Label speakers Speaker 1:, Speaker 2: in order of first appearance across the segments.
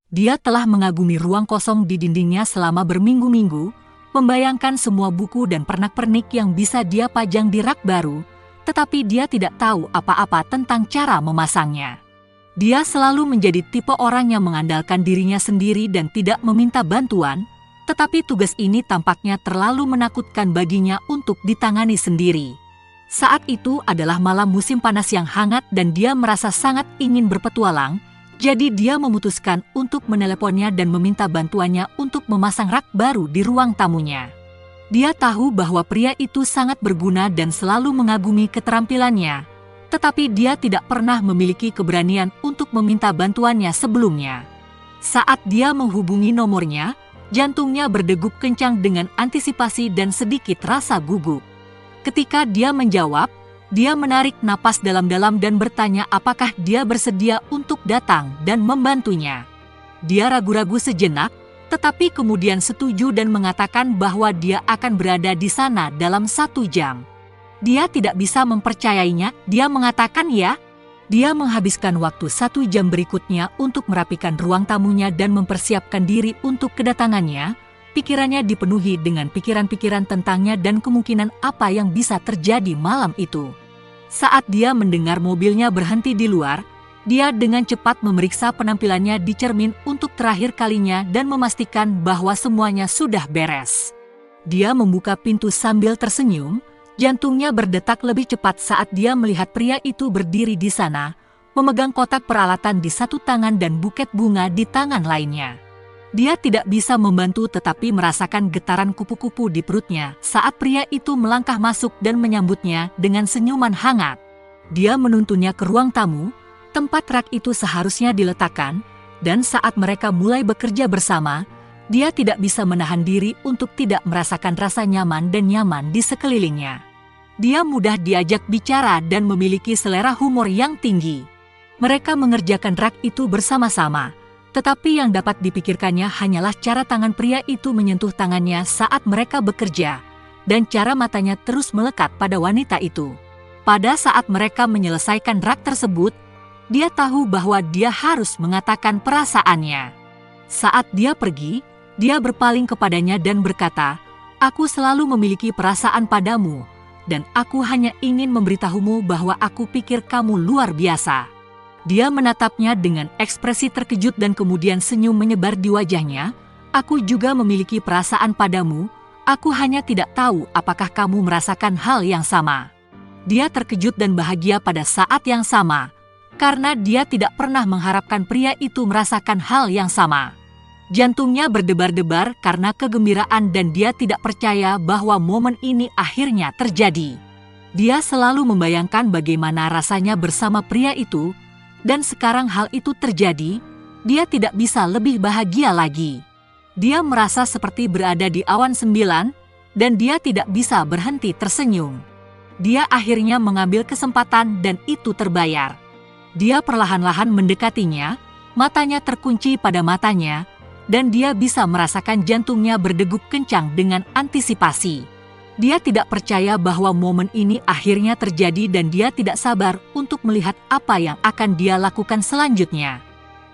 Speaker 1: Dia telah mengagumi ruang kosong di dindingnya selama berminggu-minggu, membayangkan semua buku dan pernak-pernik yang bisa dia pajang di rak baru, tetapi dia tidak tahu apa-apa tentang cara memasangnya. Dia selalu menjadi tipe orang yang mengandalkan dirinya sendiri dan tidak meminta bantuan, tetapi tugas ini tampaknya terlalu menakutkan baginya untuk ditangani sendiri. Saat itu adalah malam musim panas yang hangat dan dia merasa sangat ingin berpetualang, jadi dia memutuskan untuk meneleponnya dan meminta bantuannya untuk memasang rak baru di ruang tamunya. Dia tahu bahwa pria itu sangat berguna dan selalu mengagumi keterampilannya, tetapi dia tidak pernah memiliki keberanian untuk meminta bantuannya sebelumnya. Saat dia menghubungi nomornya, jantungnya berdegup kencang dengan antisipasi dan sedikit rasa gugup. Ketika dia menjawab, dia menarik napas dalam-dalam dan bertanya apakah dia bersedia untuk datang dan membantunya. Dia ragu-ragu sejenak, tetapi kemudian setuju dan mengatakan bahwa dia akan berada di sana dalam 1 jam. Dia tidak bisa mempercayainya, dia mengatakan ya. Dia menghabiskan waktu 1 jam berikutnya untuk merapikan ruang tamunya dan mempersiapkan diri untuk kedatangannya. Pikirannya dipenuhi dengan pikiran-pikiran tentangnya dan kemungkinan apa yang bisa terjadi malam itu. Saat dia mendengar mobilnya berhenti di luar, dia dengan cepat memeriksa penampilannya di cermin untuk terakhir kalinya dan memastikan bahwa semuanya sudah beres. Dia membuka pintu sambil tersenyum, jantungnya berdetak lebih cepat saat dia melihat pria itu berdiri di sana, memegang kotak peralatan di satu tangan dan buket bunga di tangan lainnya. Dia tidak bisa membantu tetapi merasakan getaran kupu-kupu di perutnya saat pria itu melangkah masuk dan menyambutnya dengan senyuman hangat. Dia menuntunnya ke ruang tamu, tempat rak itu seharusnya diletakkan, dan saat mereka mulai bekerja bersama, dia tidak bisa menahan diri untuk tidak merasakan rasa nyaman dan nyaman di sekelilingnya. Dia mudah diajak bicara dan memiliki selera humor yang tinggi. Mereka mengerjakan rak itu bersama-sama. Tetapi yang dapat dipikirkannya hanyalah cara tangan pria itu menyentuh tangannya saat mereka bekerja, dan cara matanya terus melekat pada wanita itu. Pada saat mereka menyelesaikan rak tersebut, dia tahu bahwa dia harus mengatakan perasaannya. Saat dia pergi, dia berpaling kepadanya dan berkata, "Aku selalu memiliki perasaan padamu, dan aku hanya ingin memberitahumu bahwa aku pikir kamu luar biasa." Dia menatapnya dengan ekspresi terkejut dan kemudian senyum menyebar di wajahnya. "Aku juga memiliki perasaan padamu, aku hanya tidak tahu apakah kamu merasakan hal yang sama." Dia terkejut dan bahagia pada saat yang sama, karena dia tidak pernah mengharapkan pria itu merasakan hal yang sama. Jantungnya berdebar-debar karena kegembiraan dan dia tidak percaya bahwa momen ini akhirnya terjadi. Dia selalu membayangkan bagaimana rasanya bersama pria itu, dan sekarang hal itu terjadi, dia tidak bisa lebih bahagia lagi. Dia merasa seperti berada di awan 9, dan dia tidak bisa berhenti tersenyum. Dia akhirnya mengambil kesempatan dan itu terbayar. Dia perlahan-lahan mendekatinya, matanya terkunci pada matanya, dan dia bisa merasakan jantungnya berdegup kencang dengan antisipasi. Dia tidak percaya bahwa momen ini akhirnya terjadi dan dia tidak sabar untuk melihat apa yang akan dia lakukan selanjutnya.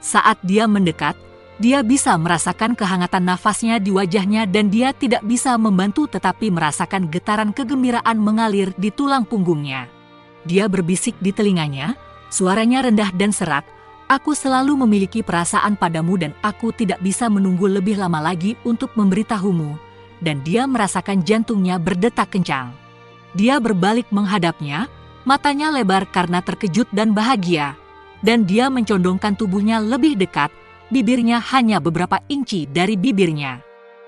Speaker 1: Saat dia mendekat, dia bisa merasakan kehangatan nafasnya di wajahnya dan dia tidak bisa membantu tetapi merasakan getaran kegembiraan mengalir di tulang punggungnya. Dia berbisik di telinganya, suaranya rendah dan serak, "Aku selalu memiliki perasaan padamu dan aku tidak bisa menunggu lebih lama lagi untuk memberitahumu." Dan dia merasakan jantungnya berdetak kencang. Dia berbalik menghadapnya, matanya lebar karena terkejut dan bahagia, dan dia mencondongkan tubuhnya lebih dekat, bibirnya hanya beberapa inci dari bibirnya.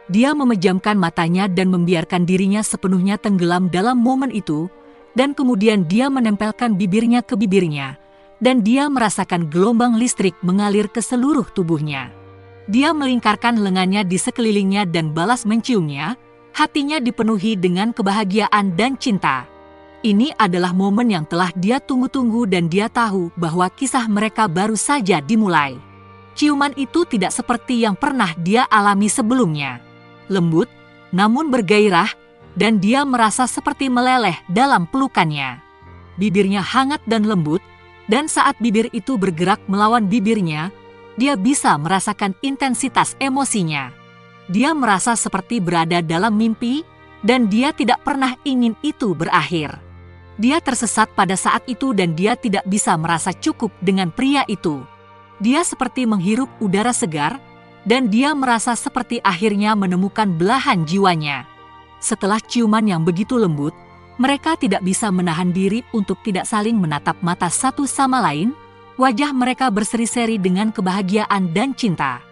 Speaker 1: Dia memejamkan matanya dan membiarkan dirinya sepenuhnya tenggelam dalam momen itu, dan kemudian dia menempelkan bibirnya ke bibirnya, dan dia merasakan gelombang listrik mengalir ke seluruh tubuhnya. Dia melingkarkan lengannya di sekelilingnya dan balas menciumnya, hatinya dipenuhi dengan kebahagiaan dan cinta. Ini adalah momen yang telah dia tunggu-tunggu dan dia tahu bahwa kisah mereka baru saja dimulai. Ciuman itu tidak seperti yang pernah dia alami sebelumnya. Lembut, namun bergairah, dan dia merasa seperti meleleh dalam pelukannya. Bibirnya hangat dan lembut, dan saat bibir itu bergerak melawan bibirnya, dia bisa merasakan intensitas emosinya. Dia merasa seperti berada dalam mimpi, dan dia tidak pernah ingin itu berakhir. Dia tersesat pada saat itu dan dia tidak bisa merasa cukup dengan pria itu. Dia seperti menghirup udara segar, dan dia merasa seperti akhirnya menemukan belahan jiwanya. Setelah ciuman yang begitu lembut, mereka tidak bisa menahan diri untuk tidak saling menatap mata satu sama lain. Wajah mereka berseri-seri dengan kebahagiaan dan cinta.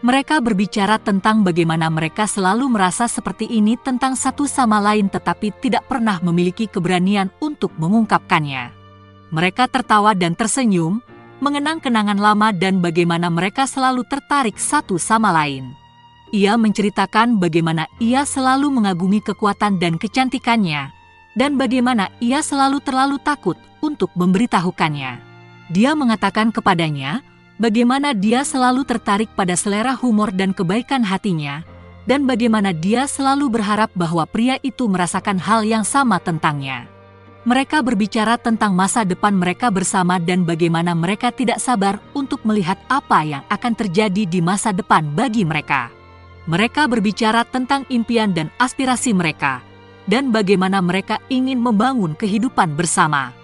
Speaker 1: Mereka berbicara tentang bagaimana mereka selalu merasa seperti ini tentang satu sama lain tetapi tidak pernah memiliki keberanian untuk mengungkapkannya. Mereka tertawa dan tersenyum, mengenang kenangan lama dan bagaimana mereka selalu tertarik satu sama lain. Ia menceritakan bagaimana ia selalu mengagumi kekuatan dan kecantikannya, dan bagaimana ia selalu terlalu takut untuk memberitahukannya. Dia mengatakan kepadanya bagaimana dia selalu tertarik pada selera humor dan kebaikan hatinya, dan bagaimana dia selalu berharap bahwa pria itu merasakan hal yang sama tentangnya. Mereka berbicara tentang masa depan mereka bersama dan bagaimana mereka tidak sabar untuk melihat apa yang akan terjadi di masa depan bagi mereka. Mereka berbicara tentang impian dan aspirasi mereka, dan bagaimana mereka ingin membangun kehidupan bersama.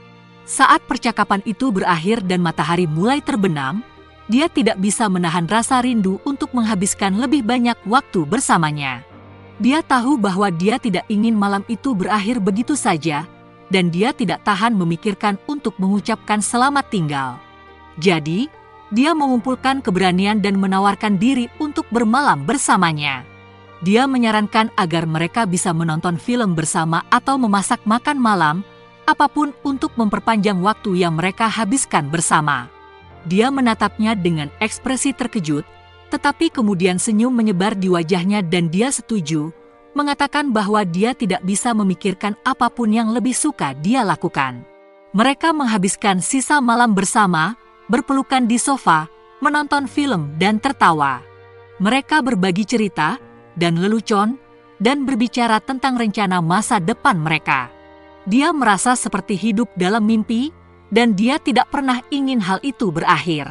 Speaker 1: Saat percakapan itu berakhir dan matahari mulai terbenam, dia tidak bisa menahan rasa rindu untuk menghabiskan lebih banyak waktu bersamanya. Dia tahu bahwa dia tidak ingin malam itu berakhir begitu saja, dan dia tidak tahan memikirkan untuk mengucapkan selamat tinggal. Jadi, dia mengumpulkan keberanian dan menawarkan diri untuk bermalam bersamanya. Dia menyarankan agar mereka bisa menonton film bersama atau memasak makan malam, apapun untuk memperpanjang waktu yang mereka habiskan bersama. Dia menatapnya dengan ekspresi terkejut, tetapi kemudian senyum menyebar di wajahnya dan dia setuju, mengatakan bahwa dia tidak bisa memikirkan apapun yang lebih suka dia lakukan. Mereka menghabiskan sisa malam bersama, berpelukan di sofa, menonton film dan tertawa. Mereka berbagi cerita dan lelucon dan berbicara tentang rencana masa depan mereka. Dia merasa seperti hidup dalam mimpi, dan dia tidak pernah ingin hal itu berakhir.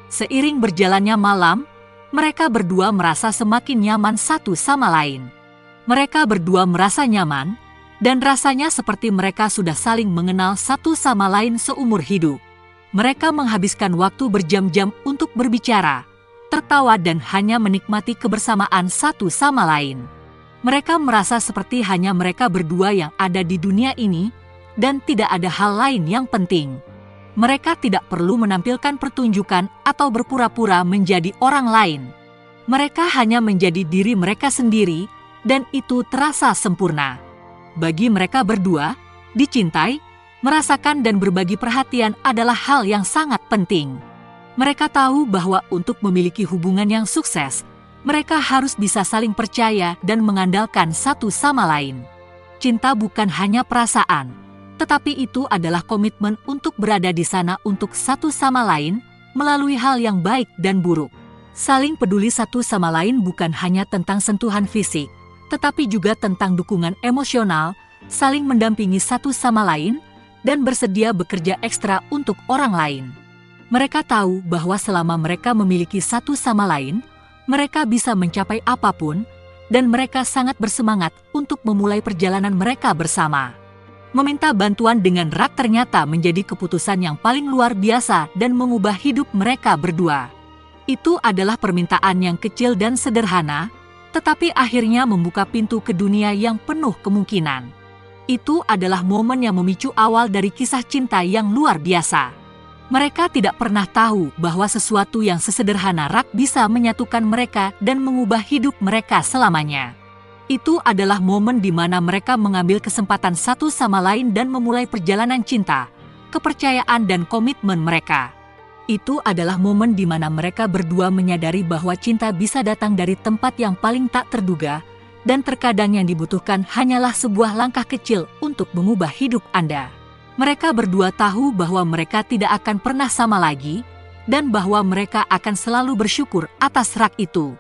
Speaker 1: Seiring berjalannya malam, mereka berdua merasa semakin nyaman satu sama lain. Mereka berdua merasa nyaman, dan rasanya seperti mereka sudah saling mengenal satu sama lain seumur hidup. Mereka menghabiskan waktu berjam-jam untuk berbicara, tertawa dan hanya menikmati kebersamaan satu sama lain. Mereka merasa seperti hanya mereka berdua yang ada di dunia ini, dan tidak ada hal lain yang penting. Mereka tidak perlu menampilkan pertunjukan atau berpura-pura menjadi orang lain. Mereka hanya menjadi diri mereka sendiri, dan itu terasa sempurna. Bagi mereka berdua, dicintai, merasakan dan berbagi perhatian adalah hal yang sangat penting. Mereka tahu bahwa untuk memiliki hubungan yang sukses, mereka harus bisa saling percaya dan mengandalkan satu sama lain. Cinta bukan hanya perasaan, tetapi itu adalah komitmen untuk berada di sana untuk satu sama lain melalui hal yang baik dan buruk. Saling peduli satu sama lain bukan hanya tentang sentuhan fisik, tetapi juga tentang dukungan emosional, saling mendampingi satu sama lain, dan bersedia bekerja ekstra untuk orang lain. Mereka tahu bahwa selama mereka memiliki satu sama lain, mereka bisa mencapai apapun, dan mereka sangat bersemangat untuk memulai perjalanan mereka bersama. Meminta bantuan dengan rak ternyata menjadi keputusan yang paling luar biasa dan mengubah hidup mereka berdua. Itu adalah permintaan yang kecil dan sederhana, tetapi akhirnya membuka pintu ke dunia yang penuh kemungkinan. Itu adalah momen yang memicu awal dari kisah cinta yang luar biasa. Mereka tidak pernah tahu bahwa sesuatu yang sesederhana rak bisa menyatukan mereka dan mengubah hidup mereka selamanya. Itu adalah momen di mana mereka mengambil kesempatan satu sama lain dan memulai perjalanan cinta, kepercayaan dan komitmen mereka. Itu adalah momen di mana mereka berdua menyadari bahwa cinta bisa datang dari tempat yang paling tak terduga, dan terkadang yang dibutuhkan hanyalah sebuah langkah kecil untuk mengubah hidup Anda. Mereka berdua tahu bahwa mereka tidak akan pernah sama lagi, dan bahwa mereka akan selalu bersyukur atas rak itu.